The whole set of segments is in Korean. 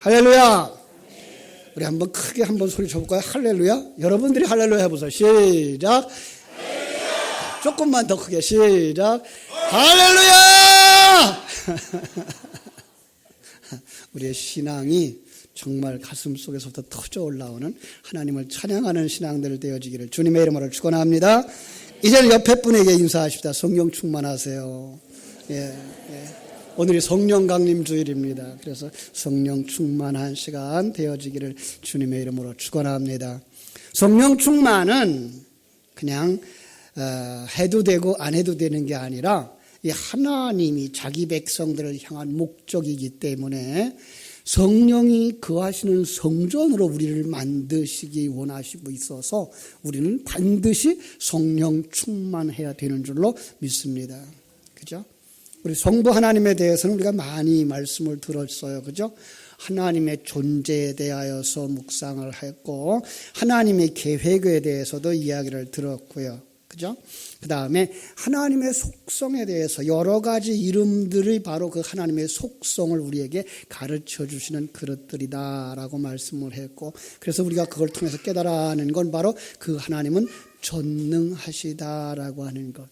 할렐루야. 우리 한번 크게 한번 소리 쳐볼까요? 할렐루야. 여러분들이 할렐루야 해보세요. 시작. 할렐루야. 조금만 더 크게 시작. 할렐루야. 우리의 신앙이 정말 가슴 속에서부터 터져 올라오는 하나님을 찬양하는 신앙들 되어지기를 주님의 이름으로 축원합니다. 이제는 옆에 분에게 인사하십시다. 성령 충만하세요. 예. 오늘이 성령 강림 주일입니다. 그래서 성령 충만한 시간 되어지기를 주님의 이름으로 축원합니다. 성령 충만은 그냥 해도 되고 안 해도 되는 게 아니라 이 하나님이 자기 백성들을 향한 목적이기 때문에 성령이 거하시는 성전으로 우리를 만드시기 원하시고 있어서 우리는 반드시 성령 충만해야 되는 줄로 믿습니다. 그죠? 우리 성부 하나님에 대해서는 우리가 많이 말씀을 들었어요. 그죠? 하나님의 존재에 대하여서 묵상을 했고 하나님의 계획에 대해서도 이야기를 들었고요. 그죠? 그 다음에 하나님의 속성에 대해서 여러 가지 이름들이 바로 그 하나님의 속성을 우리에게 가르쳐 주시는 그릇들이다라고 말씀을 했고, 그래서 우리가 그걸 통해서 깨달아내는 건 바로 그 하나님은 전능하시다라고 하는 것.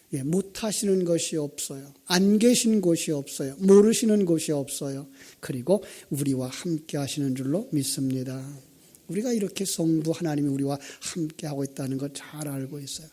못하시는 것이 없어요. 안 계신 곳이 없어요. 모르시는 곳이 없어요. 그리고 우리와 함께 하시는 줄로 믿습니다. 우리가 이렇게 성부 하나님이 우리와 함께 하고 있다는 걸 잘 알고 있어요.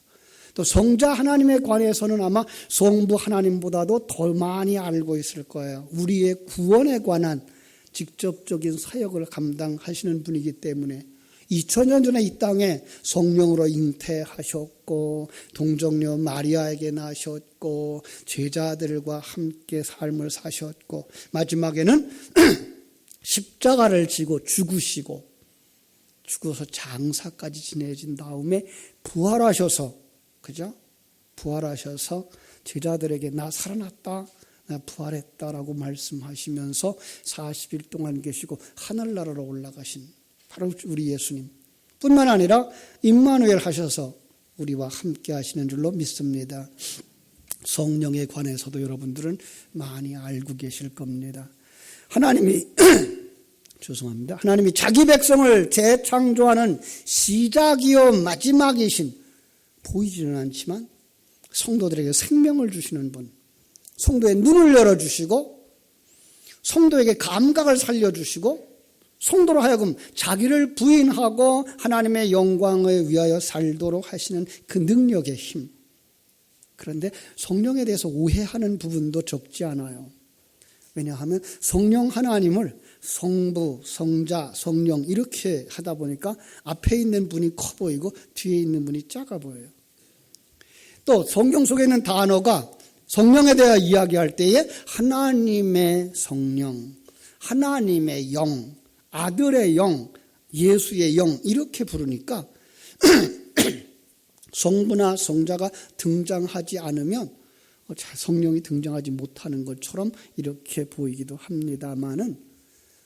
또 성자 하나님에 관해서는 아마 성부 하나님보다도 더 많이 알고 있을 거예요. 우리의 구원에 관한 직접적인 사역을 감당하시는 분이기 때문에 2000년 전에 이 땅에 성령으로 잉태하셨고 동정녀 마리아에게 나셨고 제자들과 함께 삶을 사셨고 마지막에는 십자가를 지고 죽어서 장사까지 지내진 다음에 부활하셔서, 그죠? 부활하셔서 제자들에게 나 살아났다, 나 부활했다라고 말씀하시면서 40일 동안 계시고 하늘나라로 올라가신 바로 우리 예수님 뿐만 아니라 임마누엘 하셔서 우리와 함께 하시는 줄로 믿습니다. 성령에 관해서도 여러분들은 많이 알고 계실 겁니다. 하나님이 하나님이 자기 백성을 재창조하는 시작이요 마지막이신, 보이지는 않지만 성도들에게 생명을 주시는 분, 성도의 눈을 열어주시고 성도에게 감각을 살려주시고 성도로 하여금 자기를 부인하고 하나님의 영광을 위하여 살도록 하시는 그 능력의 힘. 그런데 성령에 대해서 오해하는 부분도 적지 않아요. 왜냐하면 성령 하나님을 성부, 성자, 성령 이렇게 하다 보니까 앞에 있는 분이 커 보이고 뒤에 있는 분이 작아 보여요. 또 성경 속에 있는 단어가 성령에 대해 이야기할 때에 하나님의 성령, 하나님의 영, 아들의 영, 예수의 영 이렇게 부르니까 성부나 성자가 등장하지 않으면 성령이 등장하지 못하는 것처럼 이렇게 보이기도 합니다마는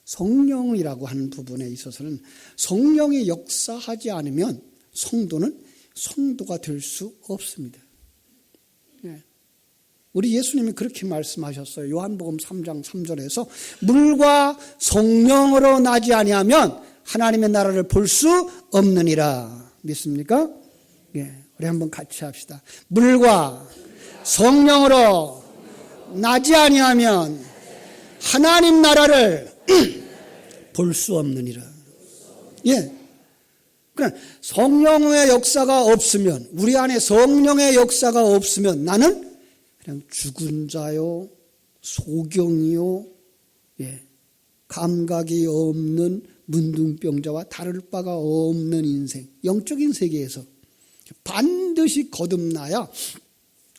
성령이라고 하는 부분에 있어서는 성령이 역사하지 않으면 성도는 성도가 될 수 없습니다. 우리 예수님이 그렇게 말씀하셨어요. 요한복음 3장 3절에서 물과 성령으로 나지 아니하면 하나님의 나라를 볼 수 없느니라. 믿습니까? 우리 한번 같이 합시다. 물과 성령으로 나지 아니하면 하나님 나라를 볼 수 없느니라. 그러니까 성령의 역사가 없으면, 우리 안에 성령의 역사가 없으면 나는 그냥 죽은 자요, 소경이요, 감각이 없는 문둥병자와 다를 바가 없는 인생, 영적인 세계에서 반드시 거듭나야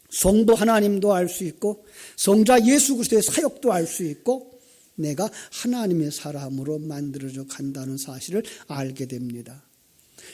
성부 하나님도 알 수 있고 성자 예수 그리스도의 사역도 알 수 있고 내가 하나님의 사람으로 만들어져 간다는 사실을 알게 됩니다.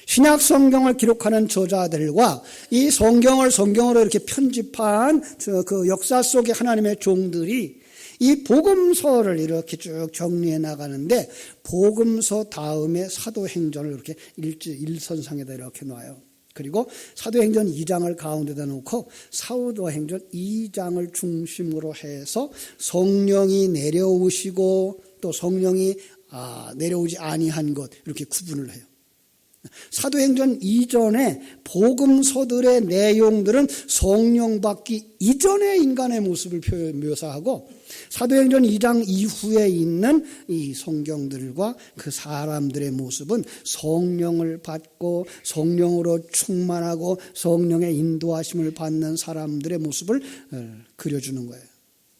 신약 성경을 기록하는 저자들과 이 성경으로 이렇게 편집한 그 역사 속의 하나님의 종들이 이 복음서를 이렇게 쭉 정리해 나가는데 복음서 다음에 사도행전을 이렇게 일선상에다 이렇게 놔요. 그리고 사도행전 2장을 가운데다 놓고 사도행전 2장을 중심으로 해서 성령이 내려오시고 또 성령이 내려오지 아니한 것 이렇게 구분을 해요. 사도행전 이전에 복음서들의 내용들은 성령 받기 이전의 인간의 모습을 묘사하고 사도행전 2장 이후에 있는 이 성경들과 그 사람들의 모습은 성령을 받고 성령으로 충만하고 성령의 인도하심을 받는 사람들의 모습을 그려주는 거예요.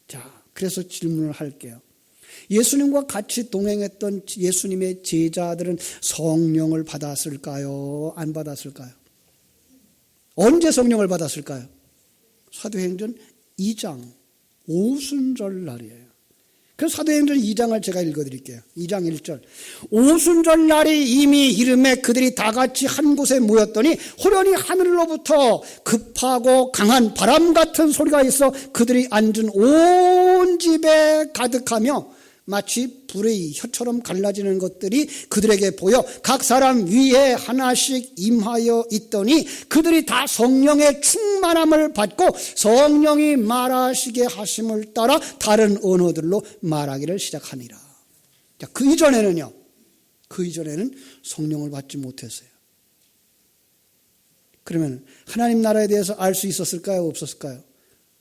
자, 그래서 질문을 할게요. 예수님과 같이 동행했던 예수님의 제자들은 성령을 받았을까요? 안 받았을까요? 언제 성령을 받았을까요? 사도행전 2장 오순절 날이에요. 그래서 사도행전 2장을 제가 읽어드릴게요. 2장 1절. 오순절 날이 이미 이름에 그들이 다 같이 한 곳에 모였더니 호련히 하늘로부터 급하고 강한 바람 같은 소리가 있어 그들이 앉은 온 집에 가득하며 마치 불의 혀처럼 갈라지는 것들이 그들에게 보여 각 사람 위에 하나씩 임하여 있더니 그들이 다 성령의 충만함을 받고 성령이 말하시게 하심을 따라 다른 언어들로 말하기를 시작하니라. 자, 그 이전에는 성령을 받지 못했어요. 그러면 하나님 나라에 대해서 알 수 있었을까요? 없었을까요?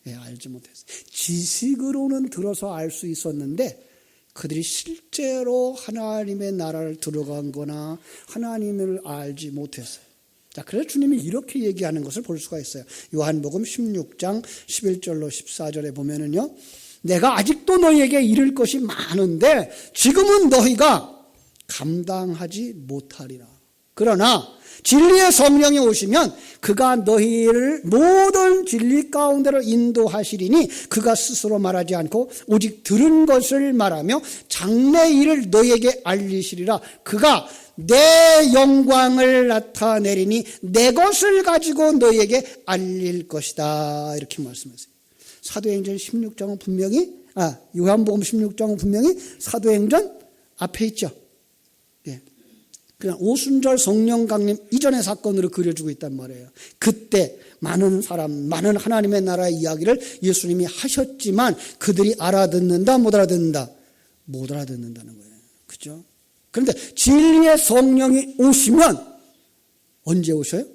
알지 못했어요. 지식으로는 들어서 알 수 있었는데 그들이 실제로 하나님의 나라를 들어간 거나 하나님을 알지 못했어요. 자, 그래서 주님이 이렇게 얘기하는 것을 볼 수가 있어요. 요한복음 16장 11절로 14절에 보면은요, 내가 아직도 너희에게 이를 것이 많은데 지금은 너희가 감당하지 못하리라. 그러나 진리의 성령이 오시면 그가 너희를 모든 진리 가운데로 인도하시리니 그가 스스로 말하지 않고 오직 들은 것을 말하며 장래 일을 너희에게 알리시리라. 그가 내 영광을 나타내리니 내 것을 가지고 너희에게 알릴 것이다. 이렇게 말씀하세요. 사도행전 16장은 분명히 요한복음 16장은 분명히 사도행전 앞에 있죠. 그냥 오순절 성령 강림 이전의 사건으로 그려주고 있단 말이에요. 그때 많은 하나님의 나라의 이야기를 예수님이 하셨지만 그들이 알아듣는다, 못 알아듣는다? 못 알아듣는다는 거예요. 그죠? 그런데 진리의 성령이 오시면 언제 오셔요?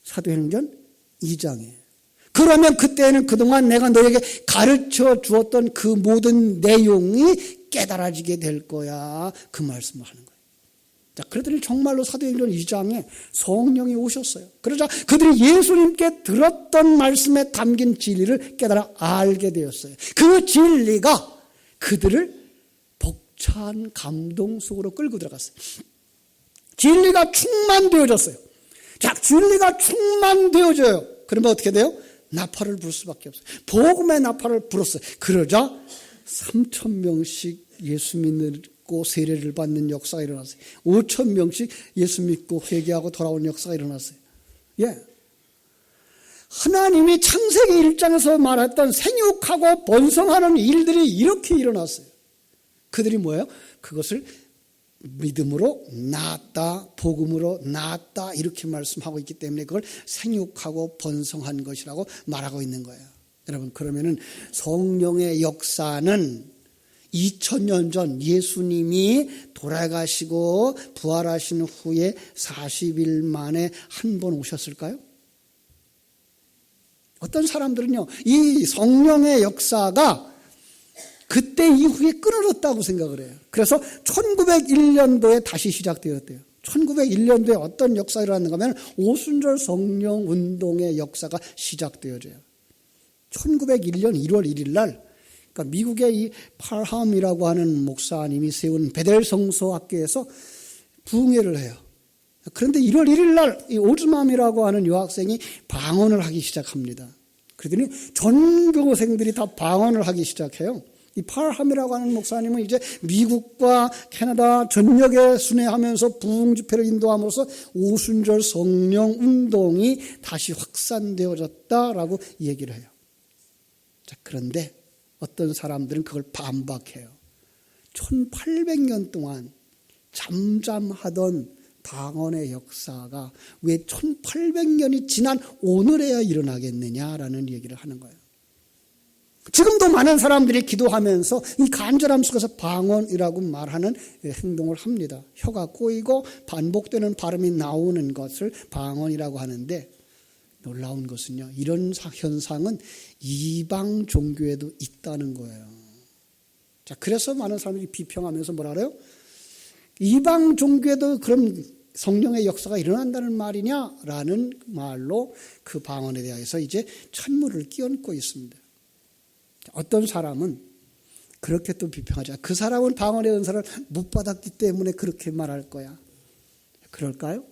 사도행전 2장에. 그러면 그때는 그동안 내가 너에게 가르쳐 주었던 그 모든 내용이 깨달아지게 될 거야. 그 말씀을 하는 거예요. 자, 그들이 정말로 사도행전 2장에 성령이 오셨어요. 그러자 그들이 예수님께 들었던 말씀에 담긴 진리를 깨달아 알게 되었어요. 그 진리가 그들을 벅찬 감동 속으로 끌고 들어갔어요. 진리가 충만되어졌어요. 자, 진리가 충만되어져요. 그러면 어떻게 돼요? 나팔을 불 수밖에 없어요. 복음의 나팔을 불었어요. 그러자 3,000명씩 예수 믿고 세례를 받는 역사가 일어났어요. 5,000명씩 예수 믿고 회개하고 돌아오는 역사가 일어났어요. 하나님이 창세기 1장에서 말했던 생육하고 번성하는 일들이 이렇게 일어났어요. 그들이 뭐예요? 그것을 믿음으로 낳았다, 복음으로 낳았다 이렇게 말씀하고 있기 때문에 그걸 생육하고 번성한 것이라고 말하고 있는 거예요. 여러분, 그러면은 성령의 역사는 2000년 전 예수님이 돌아가시고 부활하신 후에 40일 만에 한 번 오셨을까요? 어떤 사람들은요, 이 성령의 역사가 그때 이후에 끊어졌다고 생각을 해요. 그래서 1901년도에 다시 시작되었대요. 1901년도에 어떤 역사가 일어났는가 하면 오순절 성령 운동의 역사가 시작되어져요. 1901년 1월 1일 날 그러니까 미국의 이 팔함이라고 하는 목사님이 세운 베델 성서 학교에서 부흥회를 해요. 그런데 1월 1일 날 이 오즈맘이라고 하는 여학생이 방언을 하기 시작합니다. 그러더니 전 교생들이 다 방언을 하기 시작해요. 이 팔함이라고 하는 목사님은 이제 미국과 캐나다 전역에 순회하면서 부흥 집회를 인도함으로써 오순절 성령 운동이 다시 확산되어졌다라고 얘기를 해요. 자, 그런데 어떤 사람들은 그걸 반박해요. 1800년 동안 잠잠하던 방언의 역사가 왜 1800년이 지난 오늘에야 일어나겠느냐라는 얘기를 하는 거예요. 지금도 많은 사람들이 기도하면서 이 간절함 속에서 방언이라고 말하는 행동을 합니다. 혀가 꼬이고 반복되는 발음이 나오는 것을 방언이라고 하는데, 놀라운 것은요, 이런 현상은 이방 종교에도 있다는 거예요. 자, 그래서 많은 사람들이 비평하면서 뭐라 그래요? 이방 종교에도 그럼 성령의 역사가 일어난다는 말이냐라는 말로 그 방언에 대해서 이제 찬물을 끼얹고 있습니다. 어떤 사람은 그렇게 또 비평하자. 그 사람은 방언의 은사를 못 받았기 때문에 그렇게 말할 거야. 그럴까요?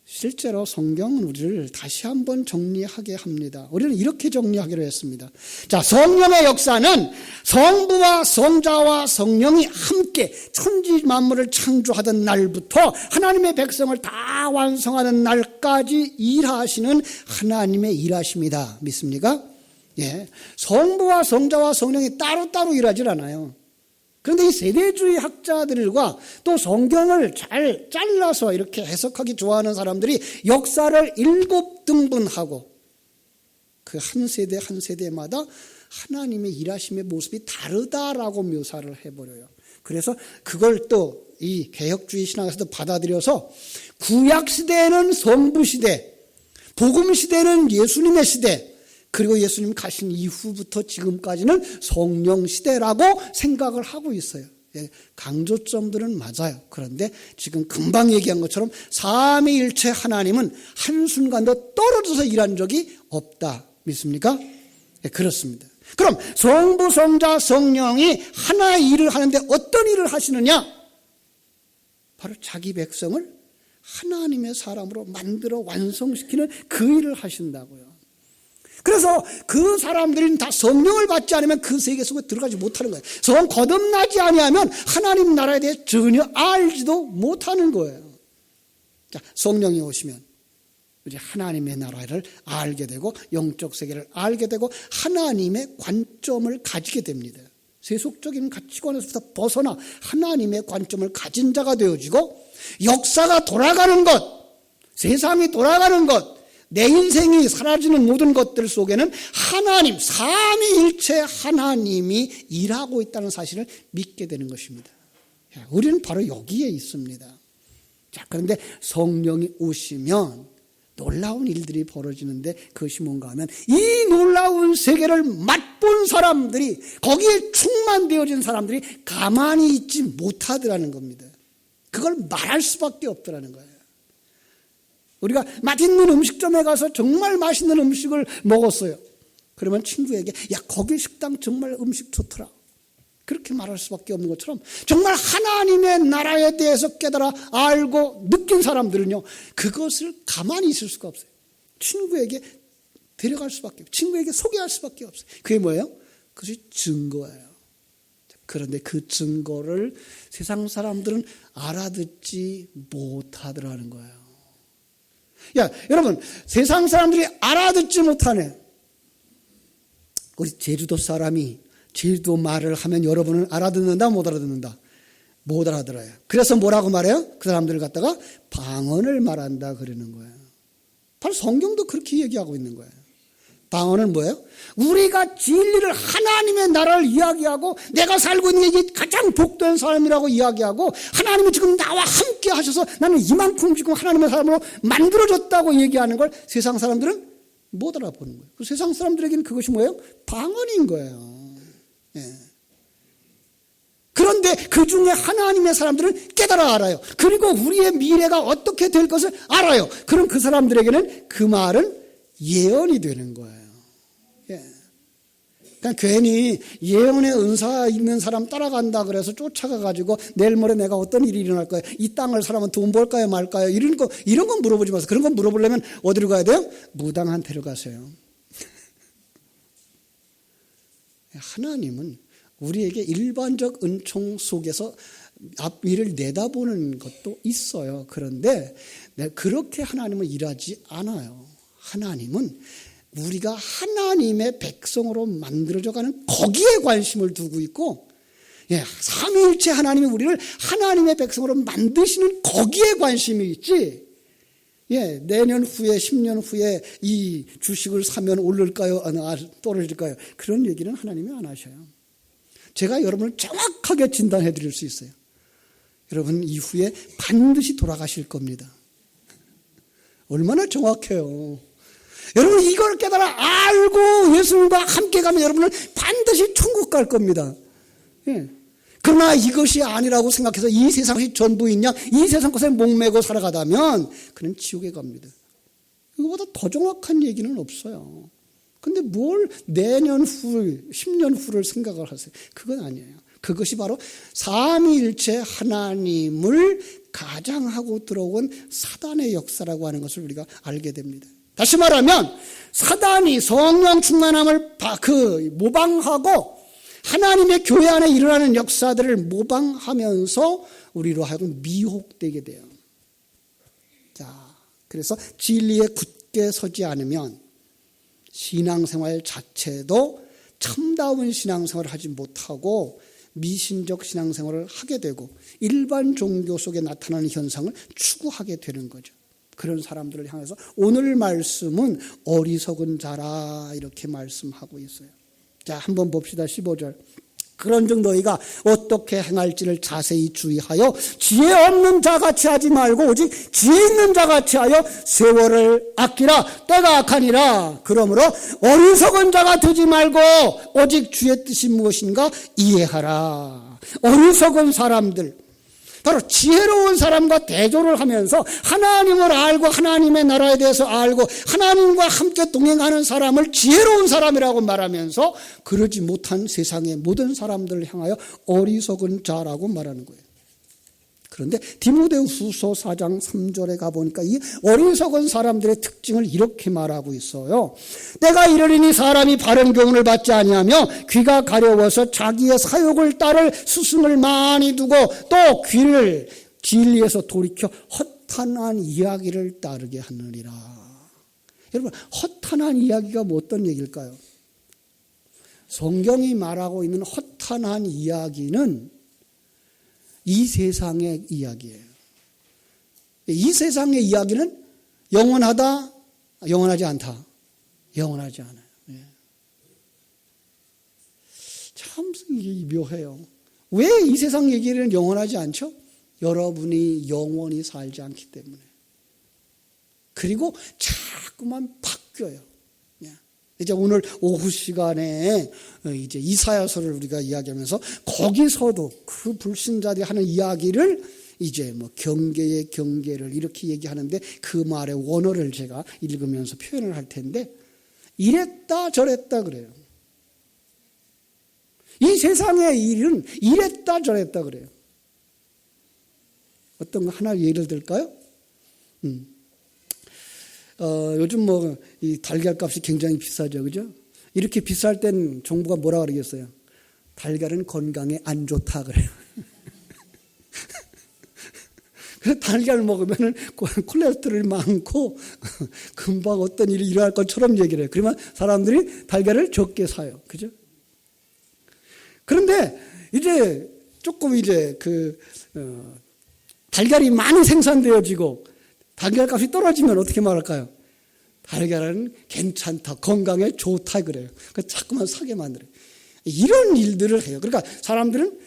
실제로 성경은 우리를 다시 한번 정리하게 합니다. 우리는 이렇게 정리하기로 했습니다. 자, 성령의 역사는 성부와 성자와 성령이 함께 천지 만물을 창조하던 날부터 하나님의 백성을 다 완성하는 날까지 일하시는 하나님의 일하십니다. 믿습니까? 예, 성부와 성자와 성령이 따로따로 일하질 않아요. 그런데 이 세대주의 학자들과 또 성경을 잘 잘라서 이렇게 해석하기 좋아하는 사람들이 역사를 7등분하고 그 한 세대 한 세대마다 하나님의 일하심의 모습이 다르다라고 묘사를 해버려요. 그래서 그걸 또 이 개혁주의 신학에서도 받아들여서 구약시대에는 성부시대, 복음시대는 예수님의 시대, 그리고 예수님 가신 이후부터 지금까지는 성령시대라고 생각을 하고 있어요. 강조점들은 맞아요. 그런데 지금 금방 얘기한 것처럼 삼위일체 하나님은 한순간도 떨어져서 일한 적이 없다. 믿습니까? 그렇습니다. 그럼 성부, 성자, 성령이 하나의 일을 하는데 어떤 일을 하시느냐? 바로 자기 백성을 하나님의 사람으로 만들어 완성시키는 그 일을 하신다고요. 그래서 그 사람들은 다 성령을 받지 않으면 그 세계 속에 들어가지 못하는 거예요. 성 거듭나지 아니하면 하나님 나라에 대해 전혀 알지도 못하는 거예요. 자, 성령이 오시면 이제 하나님의 나라를 알게 되고 영적 세계를 알게 되고 하나님의 관점을 가지게 됩니다. 세속적인 가치관에서부터 벗어나 하나님의 관점을 가진 자가 되어지고 역사가 돌아가는 것, 세상이 돌아가는 것, 내 인생이 사라지는 모든 것들 속에는 하나님, 삼위일체 하나님이 일하고 있다는 사실을 믿게 되는 것입니다. 우리는 바로 여기에 있습니다. 자, 그런데 성령이 오시면 놀라운 일들이 벌어지는데 그것이 뭔가 하면 이 놀라운 세계를 맛본 사람들이, 거기에 충만되어진 사람들이 가만히 있지 못하더라는 겁니다. 그걸 말할 수밖에 없더라는 거예요. 우리가 맛있는 음식점에 가서 정말 맛있는 음식을 먹었어요. 그러면 친구에게 야, 거기 식당 정말 음식 좋더라, 그렇게 말할 수밖에 없는 것처럼 정말 하나님의 나라에 대해서 깨달아 알고 느낀 사람들은요, 그것을 가만히 있을 수가 없어요. 친구에게 데려갈 수밖에 없어요. 친구에게 소개할 수밖에 없어요. 그게 뭐예요? 그것이 증거예요. 그런데 그 증거를 세상 사람들은 알아듣지 못하더라는 거예요. 야, 여러분, 세상 사람들이 알아듣지 못하네. 우리 제주도 사람이 제주도 말을 하면 여러분은 알아듣는다, 못 알아듣는다? 못 알아들어요. 그래서 뭐라고 말해요? 그 사람들을 갖다가 방언을 말한다 그러는 거예요. 바로 성경도 그렇게 얘기하고 있는 거예요. 방언은 뭐예요? 우리가 진리를, 하나님의 나라를 이야기하고 내가 살고 있는 게 가장 복된 삶이라고 이야기하고 하나님이 지금 나와 함께 하셔서 나는 이만큼 지금 하나님의 사람으로 만들어졌다고 얘기하는 걸 세상 사람들은 못 알아보는 거예요. 그 세상 사람들에게는 그것이 뭐예요? 방언인 거예요. 예. 그런데 그 중에 하나님의 사람들은 깨달아 알아요. 그리고 우리의 미래가 어떻게 될 것을 알아요. 그럼 그 사람들에게는 그 말은 예언이 되는 거예요. 예. 그냥 괜히 예언의 은사 있는 사람 따라간다 그래서 쫓아가가지고 내일 모레 내가 어떤 일이 일어날 거예요, 이 땅을 사람은 돈 벌까요 말까요, 이런 건 물어보지 마세요. 그런 건 물어보려면 어디로 가야 돼요? 무당한테로 가세요. 하나님은 우리에게 일반적 은총 속에서 앞미를 내다보는 것도 있어요. 그런데 그렇게 하나님은 일하지 않아요. 하나님은 우리가 하나님의 백성으로 만들어져가는 거기에 관심을 두고 있고, 예, 삼위일체 하나님이 우리를 하나님의 백성으로 만드시는 거기에 관심이 있지, 예, 내년 후에 10년 후에 이 주식을 사면 오를까요? 떨어질까요? 그런 얘기는 하나님이 안 하셔요. 제가 여러분을 정확하게 진단해 드릴 수 있어요. 여러분 이후에 반드시 돌아가실 겁니다. 얼마나 정확해요. 여러분 이걸 깨달아 알고 예수님과 함께 가면 여러분은 반드시 천국 갈 겁니다. 예. 그러나 이것이 아니라고 생각해서 이 세상이 전부인 양 이 세상 것에 목매고 살아가다면 그는 지옥에 갑니다. 이거보다 더 정확한 얘기는 없어요. 근데 뭘 내년 후, 10년 후를 생각을 하세요? 그건 아니에요. 그것이 바로 삼위일체 하나님을 가장하고 들어온 사단의 역사라고 하는 것을 우리가 알게 됩니다. 다시 말하면 사단이 성령 충만함을 모방하고 하나님의 교회 안에 일어나는 역사들을 모방하면서 우리로 하여금 미혹되게 돼요. 자, 그래서 진리에 굳게 서지 않으면 신앙생활 자체도 참다운 신앙생활을 하지 못하고 미신적 신앙생활을 하게 되고 일반 종교 속에 나타나는 현상을 추구하게 되는 거죠. 그런 사람들을 향해서 오늘 말씀은 어리석은 자라 이렇게 말씀하고 있어요. 자, 한번 봅시다. 15절. 그런즉 너희가 어떻게 행할지를 자세히 주의하여 지혜 없는 자같이 하지 말고 오직 지혜 있는 자같이 하여 세월을 아끼라. 때가 악하니라. 그러므로 어리석은 자가 되지 말고 오직 주의 뜻이 무엇인가 이해하라. 어리석은 사람들, 바로 지혜로운 사람과 대조를 하면서 하나님을 알고 하나님의 나라에 대해서 알고 하나님과 함께 동행하는 사람을 지혜로운 사람이라고 말하면서 그러지 못한 세상의 모든 사람들을 향하여 어리석은 자라고 말하는 거예요. 그런데 디모데후서 4장 3절에 가보니까 이 어리석은 사람들의 특징을 이렇게 말하고 있어요. 때가 이르리니 사람이 바른 교훈을 받지 아니하며 귀가 가려워서 자기의 사욕을 따를 스승을 많이 두고 또 귀를 진리에서 돌이켜 허탄한 이야기를 따르게 하느니라. 여러분, 허탄한 이야기가 뭐 어떤 얘기일까요? 성경이 말하고 있는 허탄한 이야기는 이 세상의 이야기예요. 이 세상의 이야기는 영원하다, 영원하지 않다. 영원하지 않아요. 참 묘해요. 왜 이 세상 얘기는 영원하지 않죠? 여러분이 영원히 살지 않기 때문에. 그리고 자꾸만 바뀌어요. 이제 오늘 오후 시간에 이제 이사야서를 우리가 이야기하면서 거기서도 그 불신자들이 하는 이야기를 이제 뭐 경계의 경계를 이렇게 얘기하는데 그 말의 원어를 제가 읽으면서 표현을 할 텐데 이랬다 저랬다 그래요. 이 세상의 일은 이랬다 저랬다 그래요. 어떤 거 하나 예를 들까요? 요즘 뭐 이 달걀 값이 굉장히 비싸죠, 그죠? 이렇게 비쌀 땐 정부가 뭐라 그러겠어요? 달걀은 건강에 안 좋다 그래요. 그래서 달걀 먹으면은 콜레스테롤이 많고 금방 어떤 일이 일어날 것처럼 얘기를 해요. 그러면 사람들이 달걀을 적게 사요, 그죠? 그런데 이제 조금 이제 달걀이 많이 생산되어지고 달걀값이 떨어지면 어떻게 말할까요? 달걀은 괜찮다, 건강에 좋다 그래요. 그러니까 자꾸만 사게 만들어요. 이런 일들을 해요. 그러니까 사람들은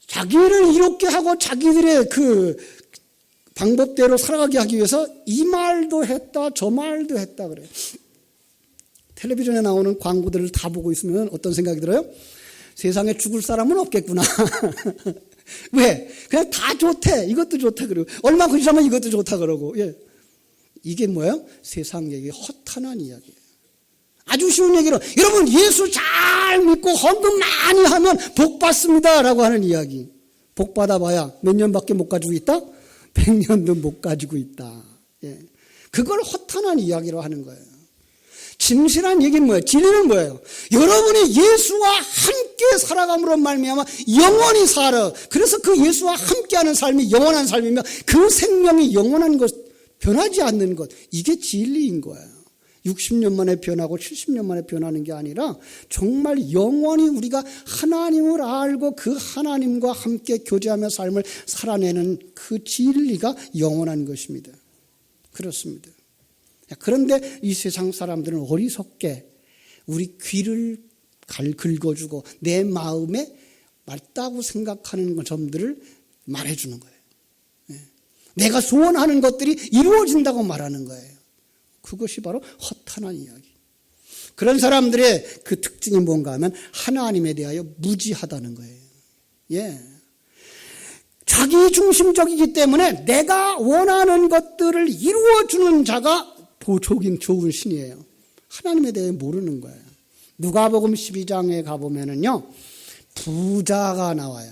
자기를 이롭게 하고 자기들의 그 방법대로 살아가게 하기 위해서 이 말도 했다 저 말도 했다 그래요. 텔레비전에 나오는 광고들을 다 보고 있으면 어떤 생각이 들어요? 세상에 죽을 사람은 없겠구나. 왜? 그냥 다 좋대. 이것도 좋다 그러고 얼마큼 지나면 이것도 좋다 그러고. 예. 이게 뭐예요? 세상 얘기, 허탄한 이야기예요. 아주 쉬운 얘기로 여러분 예수 잘 믿고 헌금 많이 하면 복 받습니다라고 하는 이야기. 복 받아봐야 몇 년밖에 못 가지고 있다? 100년도 못 가지고 있다. 예. 그걸 허탄한 이야기로 하는 거예요. 진실한 얘기는 뭐예요? 진리는 뭐예요? 여러분이 예수와 함께 살아감으로 말미암아 영원히 살아. 그래서 그 예수와 함께하는 삶이 영원한 삶이며 그 생명이 영원한 것, 변하지 않는 것. 이게 진리인 거예요. 60년 만에 변하고 70년 만에 변하는 게 아니라 정말 영원히 우리가 하나님을 알고 그 하나님과 함께 교제하며 삶을 살아내는 그 진리가 영원한 것입니다. 그렇습니다. 그런데 이 세상 사람들은 어리석게 우리 귀를 긁어주고 내 마음에 맞다고 생각하는 점들을 말해주는 거예요. 내가 소원하는 것들이 이루어진다고 말하는 거예요. 그것이 바로 허탄한 이야기. 그런 사람들의 그 특징이 뭔가 하면 하나님에 대하여 무지하다는 거예요. 예. 자기 중심적이기 때문에 내가 원하는 것들을 이루어주는 자가 좋은 신이에요. 하나님에 대해 모르는 거예요. 누가복음 12장에 가보면은요, 부자가 나와요.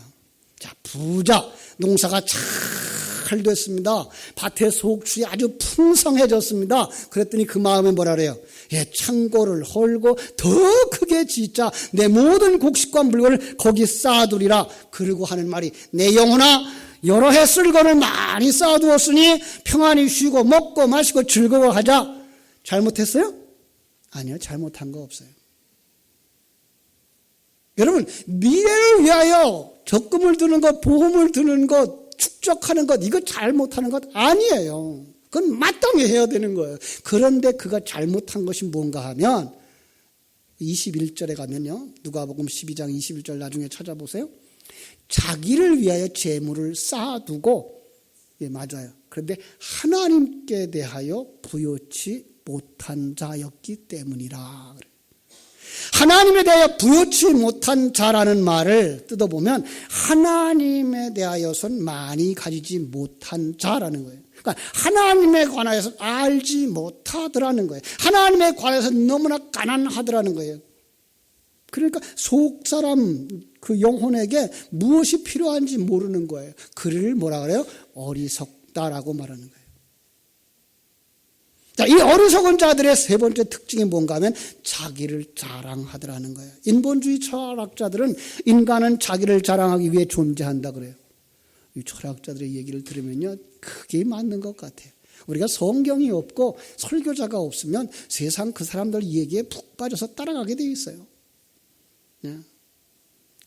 자, 부자. 농사가 잘 됐습니다. 밭에 속출이 아주 풍성해졌습니다. 그랬더니 그 마음에 뭐라 그래요? 예, 창고를 헐고 더 크게 짓자. 내 모든 곡식과 물건을 거기 쌓아두리라. 그러고 하는 말이, 내 영혼아, 여러 해 쓸거를 많이 쌓아두었으니 평안히 쉬고 먹고 마시고 즐거워하자. 잘못했어요? 아니요, 잘못한 거 없어요. 여러분, 미래를 위하여 적금을 드는 것, 보험을 드는 것, 축적하는 것, 이거 잘못하는 것 아니에요. 그건 마땅히 해야 되는 거예요. 그런데 그가 잘못한 것이 뭔가 하면 21절에 가면요, 누가복음 12장 21절 나중에 찾아보세요. 자기를 위하여 재물을 쌓아두고, 예, 맞아요. 그런데 하나님께 대하여 부요치 못한 자였기 때문이라. 하나님에 대하여 부요치 못한 자라는 말을 뜯어보면 하나님에 대하여선 많이 가지지 못한 자라는 거예요. 그러니까 하나님에 관하여서 알지 못하더라는 거예요. 하나님에 관해서 너무나 가난하더라는 거예요. 그러니까 속사람 그 영혼에게 무엇이 필요한지 모르는 거예요. 그를 뭐라 그래요? 어리석다라고 말하는 거예요. 자, 이 어리석은 자들의 세 번째 특징이 뭔가 하면 자기를 자랑하더라는 거예요. 인본주의 철학자들은 인간은 자기를 자랑하기 위해 존재한다 그래요. 이 철학자들의 얘기를 들으면요, 그게 맞는 것 같아요. 우리가 성경이 없고 설교자가 없으면 세상 그 사람들 얘기에 푹 빠져서 따라가게 돼 있어요.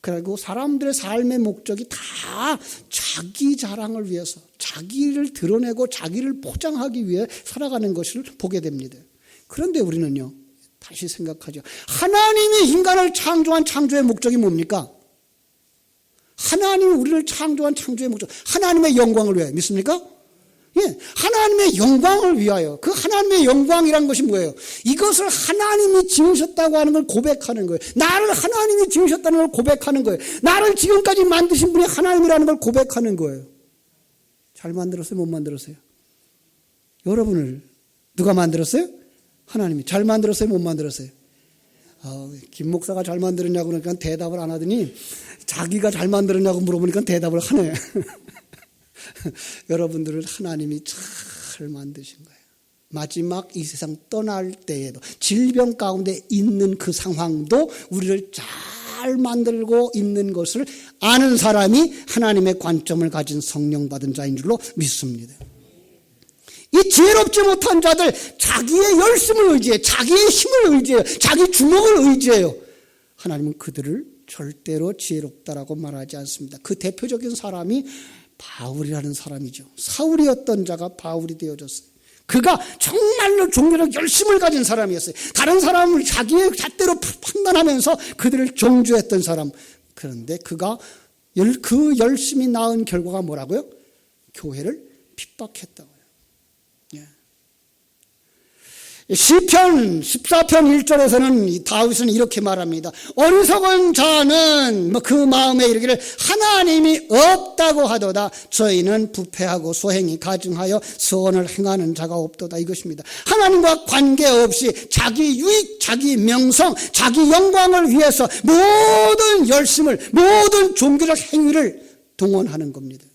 그리고 사람들의 삶의 목적이 다 자기 자랑을 위해서, 자기를 드러내고 자기를 포장하기 위해 살아가는 것을 보게 됩니다. 그런데 우리는요, 다시 생각하죠. 하나님이 인간을 창조한 창조의 목적이 뭡니까? 하나님이 우리를 창조한 창조의 목적, 하나님의 영광을 위하여. 믿습니까? 예, 하나님의 영광을 위하여. 그 하나님의 영광이란 것이 뭐예요? 이것을 하나님이 지으셨다고 하는 걸 고백하는 거예요. 나를 하나님이 지으셨다는 걸 고백하는 거예요. 나를 지금까지 만드신 분이 하나님이라는 걸 고백하는 거예요. 잘 만들었어요? 못 만들었어요? 여러분을 누가 만들었어요? 하나님이. 잘 만들었어요? 못 만들었어요? 김 목사가 잘 만들었냐고 그러니까 대답을 안 하더니 자기가 잘 만들었냐고 물어보니까 대답을 하네. 여러분들을 하나님이 잘 만드신 거예요. 마지막 이 세상 떠날 때에도 질병 가운데 있는 그 상황도 우리를 잘 만들고 있는 것을 아는 사람이 하나님의 관점을 가진 성령 받은 자인 줄로 믿습니다. 이 지혜롭지 못한 자들, 자기의 열심을 의지해, 자기의 힘을 의지해요, 자기 주먹을 의지해요. 하나님은 그들을 절대로 지혜롭다라고 말하지 않습니다. 그 대표적인 사람이 바울이라는 사람이죠. 사울이었던 자가 바울이 되어졌어요. 그가 정말로 종교적 열심을 가진 사람이었어요. 다른 사람을 자기의 잣대로 판단하면서 그들을 정죄했던 사람. 그런데 그가 그 열심히 낳은 결과가 뭐라고요? 교회를 핍박했다고요. 시편 14편 1절에서는 다윗은 이렇게 말합니다. 어리석은 자는 그 마음에 이르기를 하나님이 없다고 하도다. 저희는 부패하고 소행이 가증하여 선을 행하는 자가 없도다. 이것입니다. 하나님과 관계없이 자기 유익, 자기 명성, 자기 영광을 위해서 모든 열심을, 모든 종교적 행위를 동원하는 겁니다.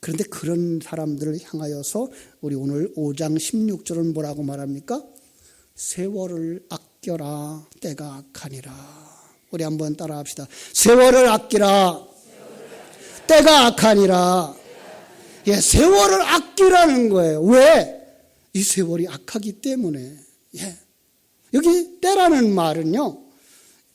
그런데 그런 사람들을 향하여서 우리 오늘 5장 16절은 뭐라고 말합니까? 세월을 아껴라, 때가 악하니라. 우리 한번 따라 합시다. 세월을 아끼라, 때가 악하니라. 예, 세월을 아끼라는 거예요. 왜? 이 세월이 악하기 때문에. 예. 여기 때라는 말은요,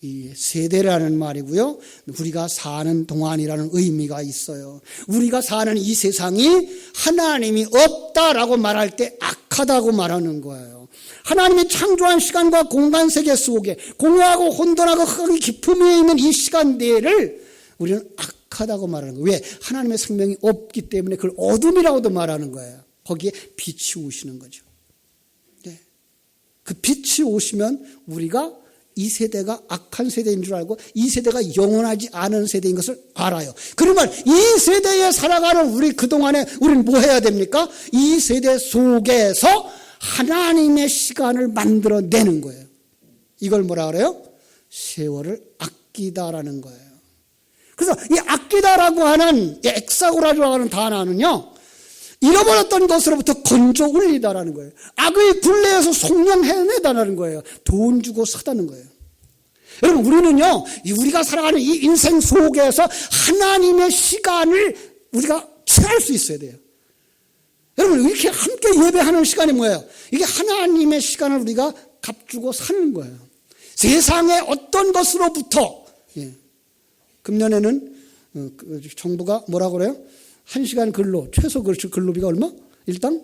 이 세대라는 말이고요. 우리가 사는 동안이라는 의미가 있어요. 우리가 사는 이 세상이 하나님이 없다라고 말할 때 악하다고 말하는 거예요. 하나님이 창조한 시간과 공간 세계 속에 공허하고 혼돈하고 흑이 깊음 위에 있는 이 시간대를 우리는 악하다고 말하는 거예요. 왜? 하나님의 생명이 없기 때문에 그걸 어둠이라고도 말하는 거예요. 거기에 빛이 오시는 거죠. 네. 그 빛이 오시면 우리가 이 세대가 악한 세대인 줄 알고 이 세대가 영원하지 않은 세대인 것을 알아요. 그러면 이 세대에 살아가는 우리 그동안에 우리는 뭐 해야 됩니까? 이 세대 속에서 하나님의 시간을 만들어내는 거예요. 이걸 뭐라 그래요? 세월을 아끼다라는 거예요. 그래서 이 아끼다라고 하는 엑사고라라고 하는 단어는요, 잃어버렸던 것으로부터 건져 올리다라는 거예요. 악의 굴레에서 속량해내다라는 거예요. 돈 주고 사다는 거예요. 여러분, 우리는요, 우리가 살아가는 이 인생 속에서 하나님의 시간을 우리가 취할 수 있어야 돼요. 여러분, 이렇게 함께 예배하는 시간이 뭐예요? 이게 하나님의 시간을 우리가 값주고 사는 거예요. 세상의 어떤 것으로부터, 금년에는 정부가 뭐라고 그래요? 1시간 근로, 최소 근로비가 얼마? 일당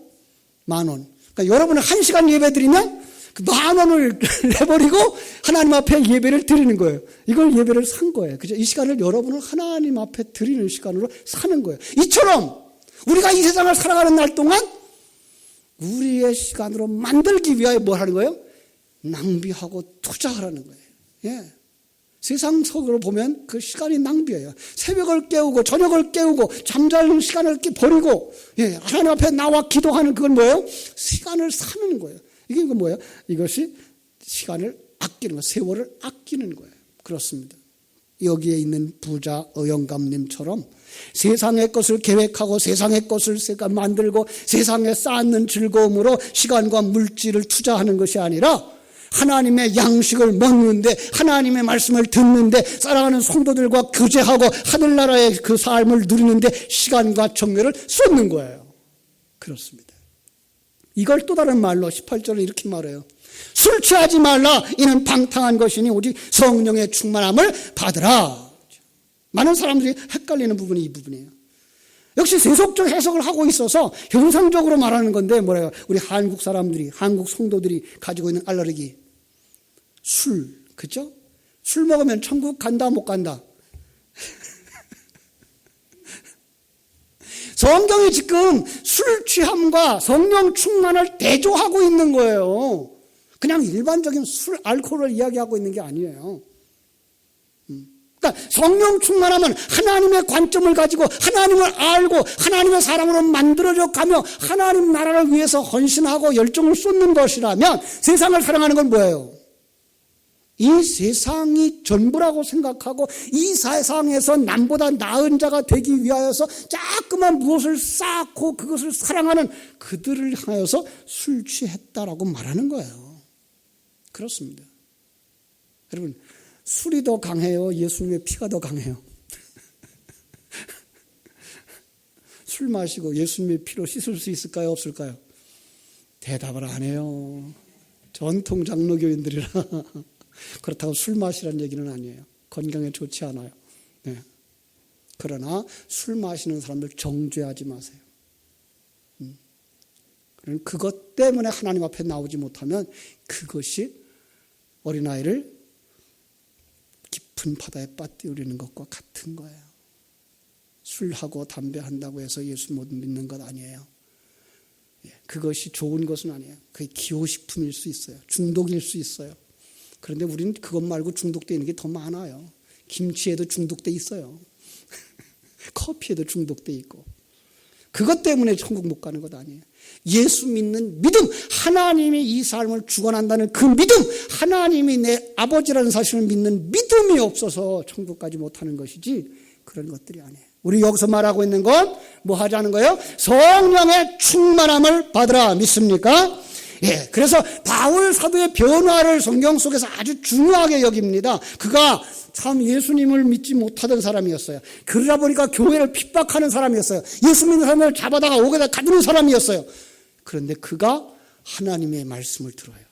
10,000원. 그러니까 여러분은 1시간 예배 드리면 그 10,000원을 내버리고 하나님 앞에 예배를 드리는 거예요. 이걸 예배를 산 거예요. 그죠? 이 시간을 여러분은 하나님 앞에 드리는 시간으로 사는 거예요. 이처럼 우리가 이 세상을 살아가는 날 동안 우리의 시간으로 만들기 위하여 뭘 하는 거예요? 낭비하고 투자하라는 거예요. 예. 세상 속으로 보면 그 시간이 낭비예요. 새벽을 깨우고 저녁을 깨우고 잠자는 시간을 이렇게 버리고, 하나님 앞에 나와 기도하는 그건 뭐예요? 시간을 사는 거예요. 이게 뭐예요? 이것이 시간을 아끼는 거예요. 세월을 아끼는 거예요. 그렇습니다. 여기에 있는 부자 어영감님처럼 세상의 것을 계획하고 세상의 것을 만들고 세상에 쌓는 즐거움으로 시간과 물질을 투자하는 것이 아니라 하나님의 양식을 먹는데, 하나님의 말씀을 듣는데, 사랑하는 성도들과 교제하고 하늘나라의 그 삶을 누리는데 시간과 정열을 쏟는 거예요. 그렇습니다. 이걸 또 다른 말로 18절은 이렇게 말해요. 술 취하지 말라. 이는 방탕한 것이니 오직 성령의 충만함을 받으라. 많은 사람들이 헷갈리는 부분이 이 부분이에요. 역시 세속적 해석을 하고 있어서 형상적으로 말하는 건데, 뭐래요? 우리 한국 사람들이, 한국 성도들이 가지고 있는 알레르기. 술, 그죠? 술 먹으면 천국 간다, 못 간다? 성경이 지금 술 취함과 성령 충만을 대조하고 있는 거예요. 그냥 일반적인 술, 알코올을 이야기하고 있는 게 아니에요. 그러니까 성령 충만하면 하나님의 관점을 가지고 하나님을 알고 하나님의 사람으로 만들어져 가며 하나님 나라를 위해서 헌신하고 열정을 쏟는 것이라면 세상을 사랑하는 건 뭐예요? 이 세상이 전부라고 생각하고 이 세상에서 남보다 나은 자가 되기 위하여서 자꾸만 무엇을 쌓고 그것을 사랑하는 그들을 향해서 술 취했다라고 말하는 거예요. 그렇습니다. 여러분, 술이 더 강해요? 예수님의 피가 더 강해요? 술 마시고 예수님의 피로 씻을 수 있을까요? 없을까요? 대답을 안 해요. 전통 장로교인들이라. 그렇다고 술 마시라는 얘기는 아니에요. 건강에 좋지 않아요. 네. 그러나 술 마시는 사람들 정죄하지 마세요. 그것 때문에 하나님 앞에 나오지 못하면 그것이 어린아이를 깊은 바다에 빠뜨리는 것과 같은 거예요. 술하고 담배한다고 해서 예수 못 믿는 것 아니에요. 그것이 좋은 것은 아니에요. 그게 기호식품일 수 있어요. 중독일 수 있어요. 그런데 우리는 그것 말고 중독되어 있는 게 더 많아요. 김치에도 중독되어 있어요. 커피에도 중독되어 있고. 그것 때문에 천국 못 가는 것 아니에요. 예수 믿는 믿음, 하나님이 이 삶을 주관한다는 그 믿음, 하나님이 내 아버지라는 사실을 믿는 믿음이 없어서 천국 가지 못하는 것이지 그런 것들이 아니에요. 우리 여기서 말하고 있는 건 뭐 하자는 거예요? 성령의 충만함을 받으라. 믿습니까? 예, 그래서 바울 사도의 변화를 성경 속에서 아주 중요하게 여깁니다. 그가 참 예수님을 믿지 못하던 사람이었어요. 그러다 보니까 교회를 핍박하는 사람이었어요. 예수 믿는 사람을 잡아다가 옥에다 가두는 사람이었어요. 그런데 그가 하나님의 말씀을 들어요.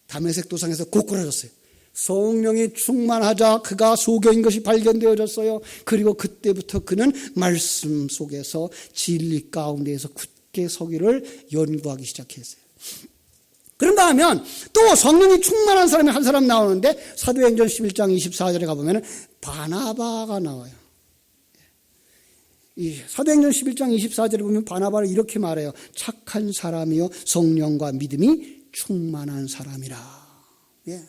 다메섹 도상에서 고꾸라졌어요. 성령이 충만하자 그가 소경인 것이 발견되어졌어요. 그리고 그때부터 그는 말씀 속에서 진리 가운데에서 굳게 서기를 연구하기 시작했어요. 그런가 하면 또 성령이 충만한 사람이 한 사람 나오는데 사도행전 11장 24절에 가보면 바나바가 나와요. 이 사도행전 11장 24절에 보면 바나바를 이렇게 말해요. 착한 사람이요 성령과 믿음이 충만한 사람이라. 예.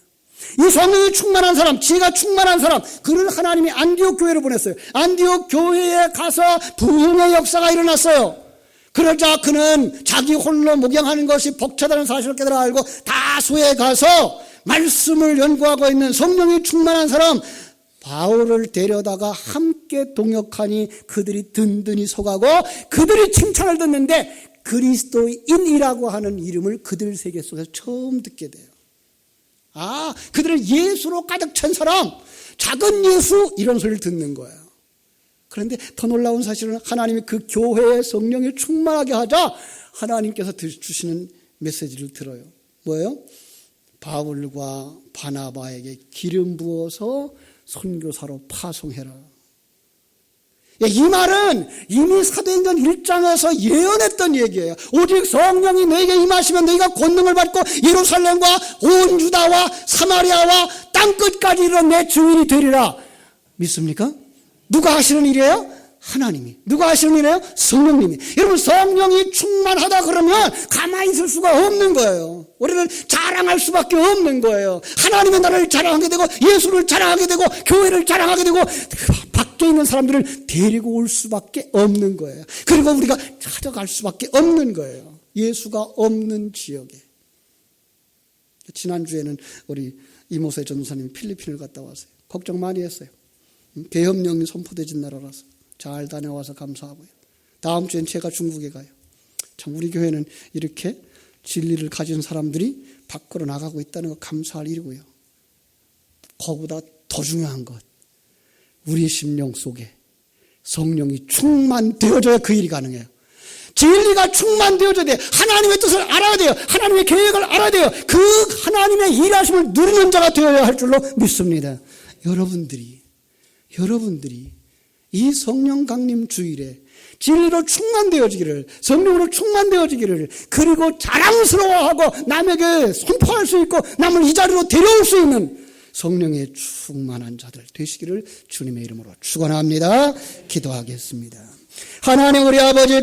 이 성령이 충만한 사람, 지혜가 충만한 사람, 그를 하나님이 안디옥 교회로 보냈어요. 안디옥 교회에 가서 부흥의 역사가 일어났어요. 그러자 그는 자기 홀로 목양하는 것이 벅차다는 사실을 깨달아 알고 다소에 가서 말씀을 연구하고 있는 성령이 충만한 사람 바울을 데려다가 함께 동역하니 그들이 든든히 서가고 그들이 칭찬을 듣는데 그리스도인이라고 하는 이름을 그들 세계 속에서 처음 듣게 돼요. 아, 그들은 예수로 가득 찬 사람, 작은 예수 이런 소리를 듣는 거예요. 그런데 더 놀라운 사실은 하나님이 그 교회의 성령이 충만하게 하자 하나님께서 주시는 메시지를 들어요. 뭐예요? 바울과 바나바에게 기름 부어서 선교사로 파송해라. 이 말은 이미 사도행전 1장에서 예언했던 얘기예요. 오직 성령이 너에게 임하시면 너희가 권능을 받고 예루살렘과 온 유다와 사마리아와 땅끝까지 이르러 내 증인이 되리라. 믿습니까? 누가 하시는 일이에요? 하나님이. 누가 하시는 일이에요? 성령님이. 여러분 성령이 충만하다 그러면 가만히 있을 수가 없는 거예요. 우리는 자랑할 수밖에 없는 거예요. 하나님의 나라를 자랑하게 되고 예수를 자랑하게 되고 교회를 자랑하게 되고 밖에 있는 사람들을 데리고 올 수밖에 없는 거예요. 그리고 우리가 찾아갈 수밖에 없는 거예요. 예수가 없는 지역에. 지난주에는 우리 이모세 전도사님이 필리핀을 갔다 왔어요. 걱정 많이 했어요. 계엄령이 선포되진 나라라서 잘 다녀와서 감사하고요. 다음 주엔 제가 중국에 가요. 참 우리 교회는 이렇게 진리를 가진 사람들이 밖으로 나가고 있다는 거 감사할 일이고요. 그거보다 더 중요한 것, 우리 심령 속에 성령이 충만되어져야 그 일이 가능해요. 진리가 충만되어져야 돼요. 하나님의 뜻을 알아야 돼요. 하나님의 계획을 알아야 돼요. 그 하나님의 일하심을 누리는 자가 되어야 할 줄로 믿습니다. 여러분들이 이 성령 강림 주일에 진리로 충만되어지기를, 성령으로 충만되어지기를, 그리고 자랑스러워하고 남에게 선포할 수 있고 남을 이 자리로 데려올 수 있는 성령의 충만한 자들 되시기를 주님의 이름으로 축원합니다. 기도하겠습니다. 하나님 우리 아버지